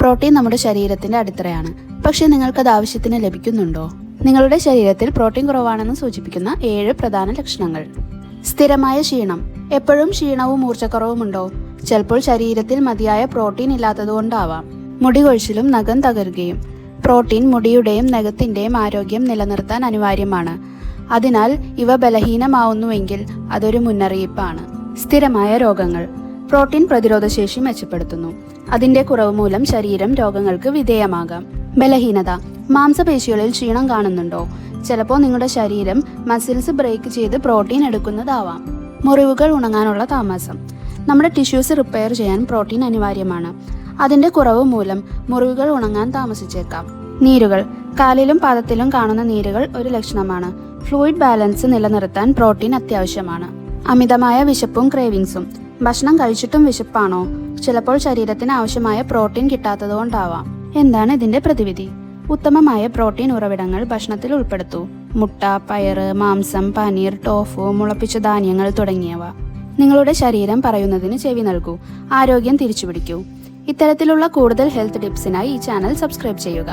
Protein നമ്മുടെ ശരീരത്തിന്റെ അടിത്തറയാണ്. പക്ഷേ നിങ്ങൾക്കത് ആവശ്യത്തിന് ലഭിക്കുന്നുണ്ടോ? നിങ്ങളുടെ ശരീരത്തിൽ പ്രോട്ടീൻ കുറവാണെന്ന് സൂചിപ്പിക്കുന്ന 7 പ്രധാന ലക്ഷണങ്ങൾ. സ്ഥിരമായ ക്ഷീണം. എപ്പോഴും ക്ഷീണവും മൂർച്ചക്കുറവുമുണ്ടോ? ചിലപ്പോൾ ശരീരത്തിൽ മതിയായ പ്രോട്ടീൻ ഇല്ലാത്തതുകൊണ്ടാവാം. മുടി കൊഴിച്ചിലും നഖം തകരുകയും. പ്രോട്ടീൻ മുടിയുടെയും നഖത്തിന്റെയും ആരോഗ്യം നിലനിർത്താൻ അനിവാര്യമാണ്. അതിനാൽ ഇവ ബലഹീനമാവുന്നുവെങ്കിൽ അതൊരു മുന്നറിയിപ്പാണ്. സ്ഥിരമായ രോഗങ്ങൾ. പ്രോട്ടീൻ പ്രതിരോധശേഷി മെച്ചപ്പെടുത്തുന്നു. അതിന്റെ കുറവ് മൂലം ശരീരം രോഗങ്ങൾക്ക് വിധേയമാകാം. ബലഹീനത. മാംസപേശികളിൽ ക്ഷീണം കാണുന്നുണ്ടോ? ചിലപ്പോൾ നിങ്ങളുടെ ശരീരം മസിൽസ് ബ്രേക്ക് ചെയ്ത് പ്രോട്ടീൻ എടുക്കുന്നതാവാം. മുറിവുകൾ ഉണങ്ങാനുള്ള താമസം. നമ്മുടെ ടിഷ്യൂസ് റിപ്പയർ ചെയ്യാൻ പ്രോട്ടീൻ അനിവാര്യമാണ്. അതിന്റെ കുറവ് മൂലം മുറിവുകൾ ഉണങ്ങാൻ താമസിച്ചേക്കാം. നീരുകൾ. കാലിലും പാദത്തിലും കാണുന്ന നീരുകൾ ഒരു ലക്ഷണമാണ്. ഫ്ലൂയിഡ് ബാലൻസ് നിലനിർത്താൻ പ്രോട്ടീൻ അത്യാവശ്യമാണ്. അമിതമായ വിശപ്പും ക്രേവിങ്സും. ഭക്ഷണം കഴിച്ചിട്ടും വിശപ്പാണോ? ചിലപ്പോൾ ശരീരത്തിന് ആവശ്യമായ പ്രോട്ടീൻ കിട്ടാത്തതുകൊണ്ടാവാം. എന്താണ് ഇതിന്റെ പ്രതിവിധി? ഉത്തമമായ പ്രോട്ടീൻ ഉറവിടങ്ങൾ ഭക്ഷണത്തിൽ ഉൾപ്പെടുത്തൂ. മുട്ട, പയറ്, മാംസം, പനീർ, ടോഫു, മുളപ്പിച്ച ധാന്യങ്ങൾ തുടങ്ങിയവ. നിങ്ങളുടെ ശരീരം പറയുന്നതിന് ചെവി നൽകൂ. ആരോഗ്യം തിരിച്ചുപിടിക്കൂ. ഇത്തരത്തിലുള്ള കൂടുതൽ ഹെൽത്ത് ടിപ്സിനായി ഈ ചാനൽ സബ്സ്ക്രൈബ് ചെയ്യുക.